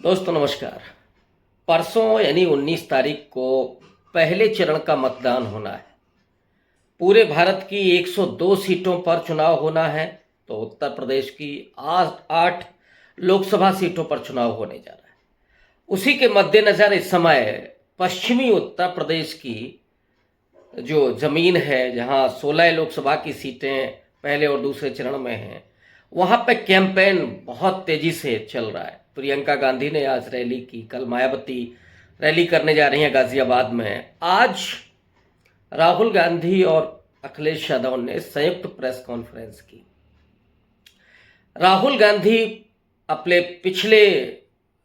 दोस्तों नमस्कार। परसों यानी 19 तारीख को पहले चरण का मतदान होना है। पूरे भारत की 102 सीटों पर चुनाव होना है, तो उत्तर प्रदेश की 8 लोकसभा सीटों पर चुनाव होने जा रहा है। उसी के मद्देनज़र इस समय पश्चिमी उत्तर प्रदेश की जो ज़मीन है, जहां 16 लोकसभा की सीटें पहले और दूसरे चरण में हैं, वहां पे कैंपेन बहुत तेजी से चल रहा है। प्रियंका गांधी ने आज रैली की, कल मायावती रैली करने जा रही हैं गाजियाबाद में। आज राहुल गांधी और अखिलेश यादव ने संयुक्त प्रेस कॉन्फ्रेंस की। राहुल गांधी अपने पिछले,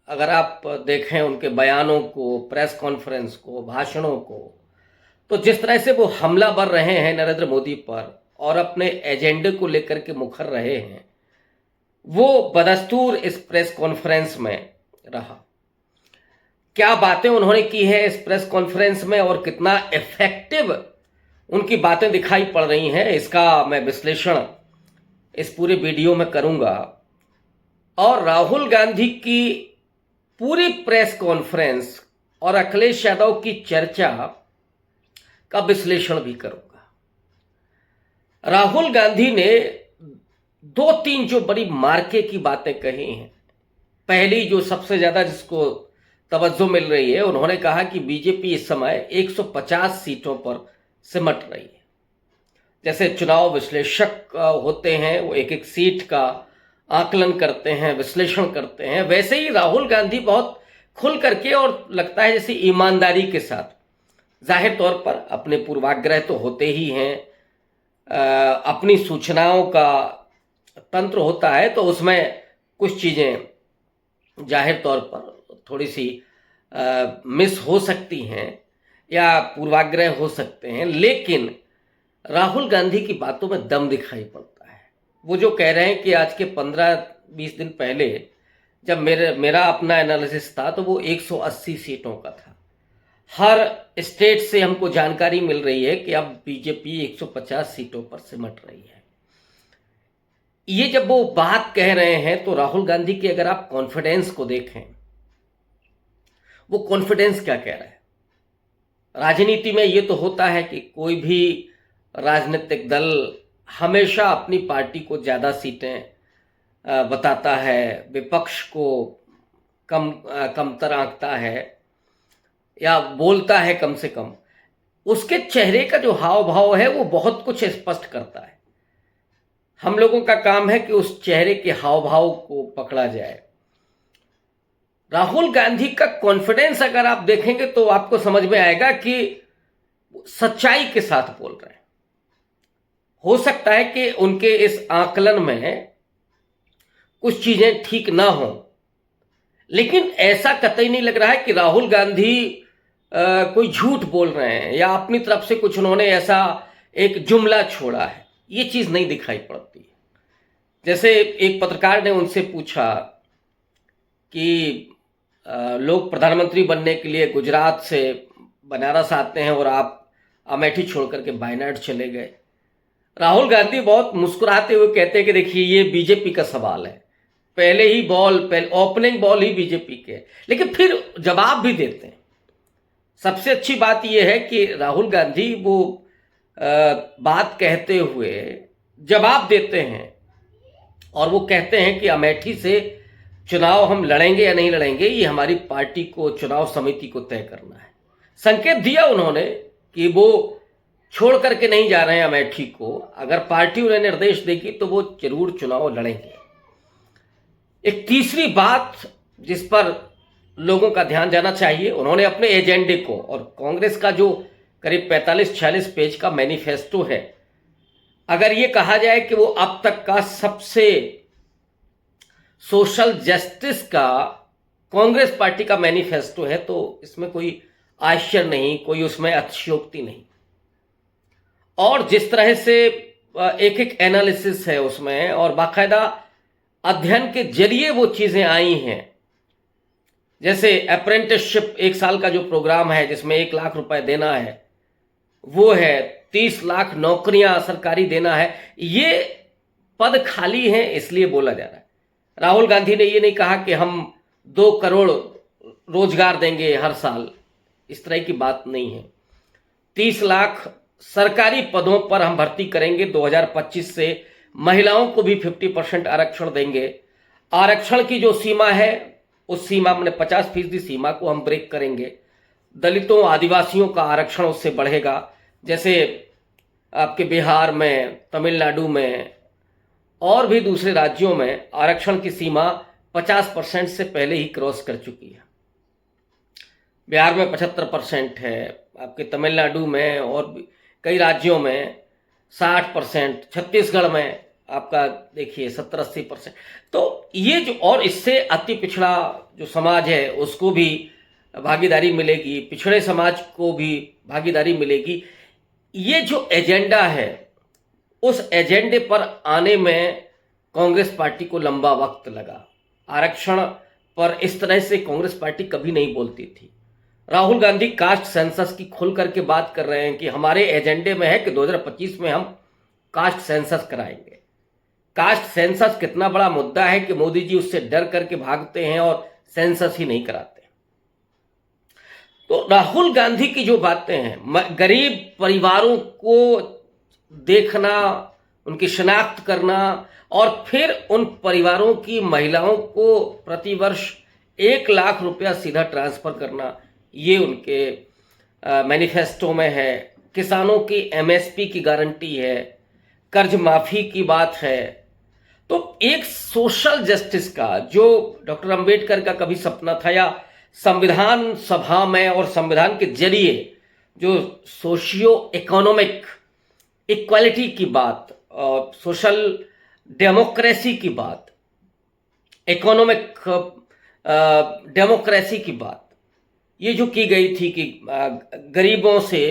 अगर आप देखें उनके बयानों को, प्रेस कॉन्फ्रेंस को, भाषणों को, तो जिस तरह से वो हमलावर रहे हैं नरेंद्र मोदी पर और अपने एजेंडे को लेकर के मुखर रहे हैं, वो बदस्तूर इस प्रेस कॉन्फ्रेंस में रहा। क्या बातें उन्होंने की है इस प्रेस कॉन्फ्रेंस में और कितना इफेक्टिव उनकी बातें दिखाई पड़ रही हैं, इसका मैं विश्लेषण इस पूरे वीडियो में करूंगा। और राहुल गांधी की पूरी प्रेस कॉन्फ्रेंस और अखिलेश यादव की चर्चा का विश्लेषण भी करूंगा। राहुल गांधी ने 2-3 जो बड़ी मार्के की बातें कही हैं। पहली, जो सबसे ज्यादा जिसको तवज्जो मिल रही है, उन्होंने कहा कि बीजेपी इस समय 150 सीटों पर सिमट रही है। जैसे चुनाव विश्लेषक होते हैं, वो एक एक सीट का आकलन करते हैं, विश्लेषण करते हैं, वैसे ही राहुल गांधी बहुत खुल करके और लगता है जैसे ईमानदारी के साथ, जाहिर तौर पर अपने पूर्वाग्रह तो होते ही हैं, अपनी सूचनाओं का तंत्र होता है, तो उसमें कुछ चीज़ें जाहिर तौर पर थोड़ी सी मिस हो सकती हैं या पूर्वाग्रह हो सकते हैं, लेकिन राहुल गांधी की बातों में दम दिखाई पड़ता है। वो जो कह रहे हैं कि आज के 15-20 दिन पहले जब मेरा अपना एनालिसिस था, तो वो 180 सीटों का था। हर स्टेट से हमको जानकारी मिल रही है कि अब बीजेपी 150 सीटों पर सिमट रही है। ये जब वो बात कह रहे हैं, तो राहुल गांधी के अगर आप कॉन्फिडेंस को देखें, वो कॉन्फिडेंस क्या कह रहा है। राजनीति में ये तो होता है कि कोई भी राजनीतिक दल हमेशा अपनी पार्टी को ज़्यादा सीटें बताता है, विपक्ष को कमतर आंकता है या बोलता है कम से कम। उसके चेहरे का जो हाव भाव है वो बहुत कुछ स्पष्ट करता है। हम लोगों का काम है कि उस चेहरे के हाव भाव को पकड़ा जाए। राहुल गांधी का कॉन्फिडेंस अगर आप देखेंगे तो आपको समझ में आएगा कि सच्चाई के साथ बोल रहे हैं। हो सकता है कि उनके इस आकलन में कुछ चीजें ठीक ना हो, लेकिन ऐसा कतई नहीं लग रहा है कि राहुल गांधी कोई झूठ बोल रहे हैं या अपनी तरफ से कुछ उन्होंने ऐसा एक जुमला छोड़ा है। ये चीज नहीं दिखाई पड़ती है। जैसे एक पत्रकार ने उनसे पूछा कि लोग प्रधानमंत्री बनने के लिए गुजरात से बनारस आते हैं और आप अमेठी छोड़ करके वायनाड चले गए। राहुल गांधी बहुत मुस्कुराते हुए कहते हैं कि देखिए, ये बीजेपी का सवाल है, पहले ही ओपनिंग बॉल ही बीजेपी के, लेकिन फिर जवाब भी देते हैं। सबसे अच्छी बात यह है कि राहुल गांधी वो बात कहते हुए जवाब देते हैं और वो कहते हैं कि अमेठी से चुनाव हम लड़ेंगे या नहीं लड़ेंगे, ये हमारी पार्टी को, चुनाव समिति को तय करना है। संकेत दिया उन्होंने कि वो छोड़ करके नहीं जा रहे हैं अमेठी को। अगर पार्टी उन्हें निर्देश देगी तो वो जरूर चुनाव लड़ेंगे। एक तीसरी बात जिस पर लोगों का ध्यान जाना चाहिए, उन्होंने अपने एजेंडे को, और कांग्रेस का जो करीब 45-46 पेज का मैनिफेस्टो है, अगर ये कहा जाए कि वो अब तक का सबसे सोशल जस्टिस का कांग्रेस पार्टी का मैनिफेस्टो है, तो इसमें कोई आश्चर्य नहीं, कोई उसमें अतिशयोक्ति नहीं। और जिस तरह से एक एक एनालिसिस है उसमें और बाकायदा अध्ययन के जरिए वो चीजें आई हैं। जैसे अप्रेंटिसशिप 1 साल का जो प्रोग्राम है जिसमें 1 लाख रुपए देना है, वो है 30 लाख नौकरियां सरकारी देना है। ये पद खाली हैं इसलिए बोला जा रहा है। राहुल गांधी ने ये नहीं कहा कि हम 2 करोड़ रोजगार देंगे हर साल, इस तरह की बात नहीं है। 30 लाख सरकारी पदों पर हम भर्ती करेंगे 2025 से, महिलाओं को भी 50% आरक्षण देंगे। आरक्षण की जो सीमा है उस सीमा में 50% सीमा को हम ब्रेक करेंगे। दलितों आदिवासियों का आरक्षण उससे बढ़ेगा, जैसे आपके बिहार में, तमिलनाडु में और भी दूसरे राज्यों में आरक्षण की सीमा 50% से पहले ही क्रॉस कर चुकी है। बिहार में 75% है, आपके तमिलनाडु में और भी कई राज्यों में 60%, छत्तीसगढ़ में आपका देखिए 70-80%। तो ये जो, और इससे अति पिछड़ा जो समाज है उसको भी भागीदारी मिलेगी, पिछड़े समाज को भी भागीदारी मिलेगी। ये जो एजेंडा है उस एजेंडे पर आने में कांग्रेस पार्टी को लंबा वक्त लगा। आरक्षण पर इस तरह से कांग्रेस पार्टी कभी नहीं बोलती थी। राहुल गांधी कास्ट सेंसस की खुल करके बात कर रहे हैं कि हमारे एजेंडे में है कि 2025 में हम कास्ट सेंसस कराएंगे। कास्ट सेंसस कितना बड़ा मुद्दा है कि मोदी जी उससे डर करके भागते हैं और सेंसस ही नहीं कराते। तो राहुल गांधी की जो बातें हैं, गरीब परिवारों को देखना, उनकी शनाख्त करना और फिर उन परिवारों की महिलाओं को प्रतिवर्ष 1 लाख रुपया सीधा ट्रांसफर करना, ये उनके मैनिफेस्टो में है। किसानों की एमएसपी की गारंटी है, कर्ज माफी की बात है। तो एक सोशल जस्टिस का जो डॉक्टर अंबेडकर का कभी सपना था, या संविधान सभा में और संविधान के जरिए जो सोशियो इकोनॉमिक इक्वालिटी की बात और सोशल डेमोक्रेसी की बात, इकोनॉमिक डेमोक्रेसी की बात, ये जो की गई थी कि गरीबों से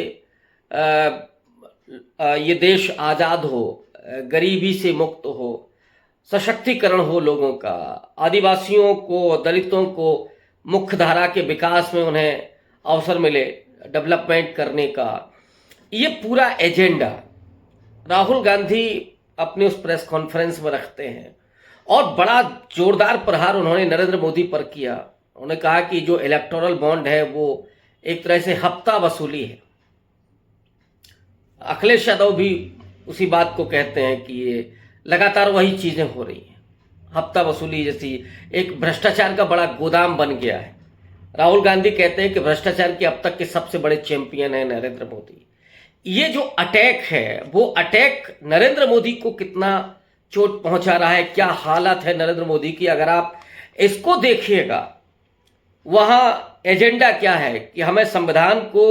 ये देश आज़ाद हो, गरीबी से मुक्त हो, सशक्तिकरण हो लोगों का, आदिवासियों को, दलितों को मुख्य धारा के विकास में उन्हें अवसर मिले डेवलपमेंट करने का, ये पूरा एजेंडा राहुल गांधी अपने उस प्रेस कॉन्फ्रेंस में रखते हैं। और बड़ा जोरदार प्रहार उन्होंने नरेंद्र मोदी पर किया। उन्होंने कहा कि जो इलेक्टोरल बॉन्ड है वो एक तरह से हफ्ता वसूली है। अखिलेश यादव भी उसी बात को कहते हैं कि ये लगातार वही चीजें हो रही हैं, हफ्ता वसूली जैसी, एक भ्रष्टाचार का बड़ा गोदाम बन गया है। राहुल गांधी कहते हैं कि भ्रष्टाचार के अब तक के सबसे बड़े चैंपियन है नरेंद्र मोदी। ये जो अटैक है वो अटैक नरेंद्र मोदी को कितना चोट पहुंचा रहा है, क्या हालत है नरेंद्र मोदी की, अगर आप इसको देखिएगा, वहां एजेंडा क्या है कि हमें संविधान को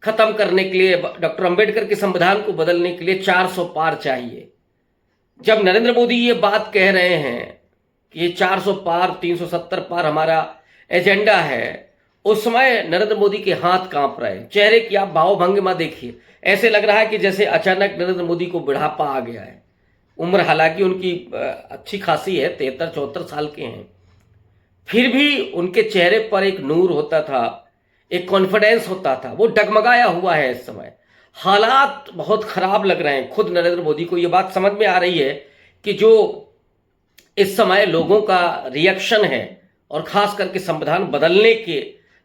खत्म करने के लिए, डॉक्टर अंबेडकर के संविधान को बदलने के लिए 400 पार चाहिए। जब नरेंद्र मोदी ये बात कह रहे हैं कि ये 400 पार, 370 पार हमारा एजेंडा है, उस समय नरेंद्र मोदी के हाथ कांप रहे हैं। चेहरे की आप भावभंगिमा देखिए, ऐसे लग रहा है कि जैसे अचानक नरेंद्र मोदी को बुढ़ापा आ गया है। उम्र हालांकि उनकी अच्छी खासी है, 73-74 साल के हैं, फिर भी उनके चेहरे पर एक नूर होता था, एक कॉन्फिडेंस होता था, वो डगमगाया हुआ है इस समय। हालात बहुत खराब लग रहे हैं। खुद नरेंद्र मोदी को ये बात समझ में आ रही है कि जो इस समय लोगों का रिएक्शन है, और खास करके संविधान बदलने के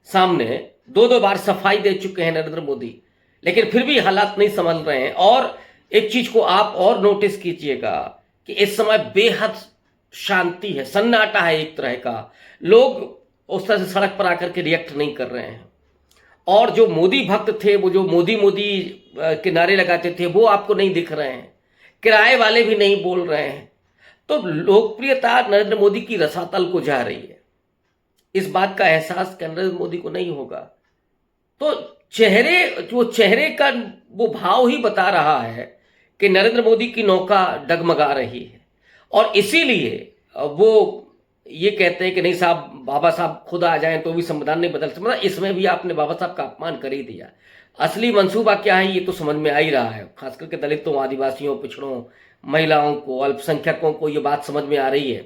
सामने 2-2 बार सफाई दे चुके हैं नरेंद्र मोदी, लेकिन फिर भी हालात नहीं संभल रहे हैं। और एक चीज को आप और नोटिस कीजिएगा कि इस समय बेहद शांति है, सन्नाटा है एक तरह का। लोग उस तरह से सड़क पर आकर के रिएक्ट नहीं कर रहे हैं। और जो मोदी भक्त थे, वो जो मोदी मोदी के नारे लगाते थे, वो आपको नहीं दिख रहे हैं। किराए वाले भी नहीं बोल रहे हैं। तो लोकप्रियता नरेंद्र मोदी की रसातल को जा रही है। इस बात का एहसास नरेंद्र मोदी को नहीं होगा। तो चेहरे का वो भाव ही बता रहा है कि नरेंद्र मोदी की नौका डगमगा रही है। और इसीलिए वो ये कहते हैं कि नहीं साहब, बाबा साहब खुद आ जाएं तो भी संविधान नहीं बदल सकता। मतलब इसमें भी आपने बाबा साहब का अपमान कर ही दिया। असली मंसूबा क्या है ये तो समझ में आ ही रहा है। खास करके दलितों, आदिवासियों, पिछड़ों, महिलाओं को, अल्पसंख्यकों को ये बात समझ में आ रही है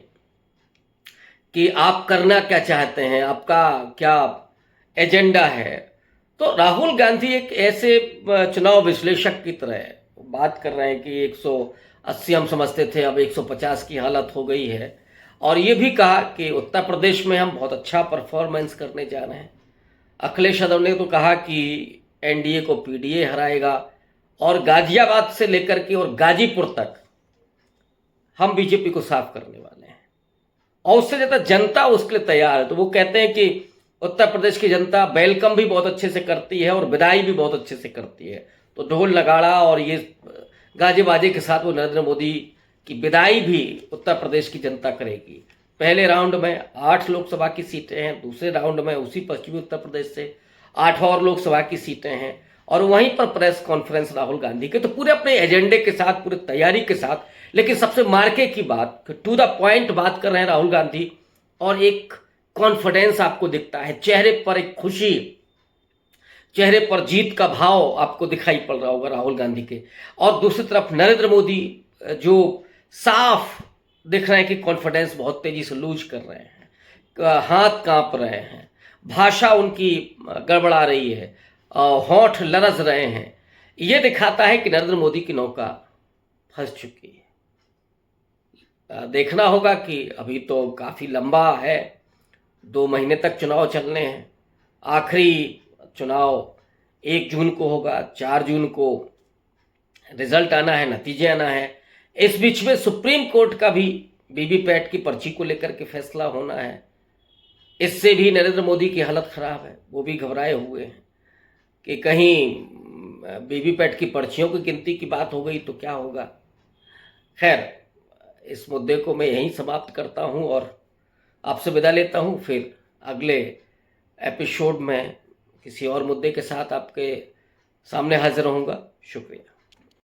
कि आप करना क्या चाहते हैं, आपका क्या एजेंडा है। तो राहुल गांधी एक ऐसे चुनाव विश्लेषक की तरह बात कर रहे हैं कि 180 हम समझते थे, अब 150 की हालत हो गई है। और ये भी कहा कि उत्तर प्रदेश में हम बहुत अच्छा परफॉर्मेंस करने जा रहे हैं। अखिलेश यादव ने तो कहा कि एनडीए को पीडीए हराएगा और गाजियाबाद से लेकर के और गाजीपुर तक हम बीजेपी को साफ करने वाले हैं, और उससे ज़्यादा जनता उसके लिए तैयार है। तो वो कहते हैं कि उत्तर प्रदेश की जनता वेलकम भी बहुत अच्छे से करती है और विदाई भी बहुत अच्छे से करती है। तो ढोल नगाड़ा और ये गाजे बाजे के साथ वो नरेंद्र मोदी की विदाई भी उत्तर प्रदेश की जनता करेगी। पहले राउंड में 8 लोकसभा की सीटें हैं, दूसरे राउंड में उसी पश्चिमी उत्तर प्रदेश से 8 और लोकसभा की सीटें हैं, और वहीं पर प्रेस कॉन्फ्रेंस राहुल गांधी के, तो पूरे अपने एजेंडे के साथ, पूरी तैयारी के साथ। लेकिन सबसे मार्के की बात, टू द पॉइंट बात कर रहे हैं राहुल गांधी, और एक कॉन्फिडेंस आपको दिखता है चेहरे पर, एक खुशी, चेहरे पर जीत का भाव आपको दिखाई पड़ रहा होगा राहुल गांधी के। और दूसरी तरफ नरेंद्र मोदी जो साफ दिख रहे हैं कि कॉन्फिडेंस बहुत तेजी से लूज कर रहे हैं, हाथ कांप रहे हैं, भाषा उनकी गड़बड़ा रही है, होंठ लरज रहे हैं। ये दिखाता है कि नरेंद्र मोदी की नौका फंस चुकी है। देखना होगा कि अभी तो काफ़ी लंबा है, 2 महीने तक चुनाव चलने हैं। आखिरी चुनाव 1 जून को होगा, 4 जून को रिजल्ट आना है, नतीजे आना है। इस बीच में सुप्रीम कोर्ट का भी वीवीपैट की पर्ची को लेकर के फैसला होना है। इससे भी नरेंद्र मोदी की हालत खराब है, वो भी घबराए हुए हैं कि कहीं वीवीपैट की पर्चियों की गिनती की बात हो गई तो क्या होगा। खैर, इस मुद्दे को मैं यहीं समाप्त करता हूं और आपसे विदा लेता हूं। फिर अगले एपिसोड में किसी और मुद्दे के साथ आपके सामने हाजिर रहूँगा। शुक्रिया।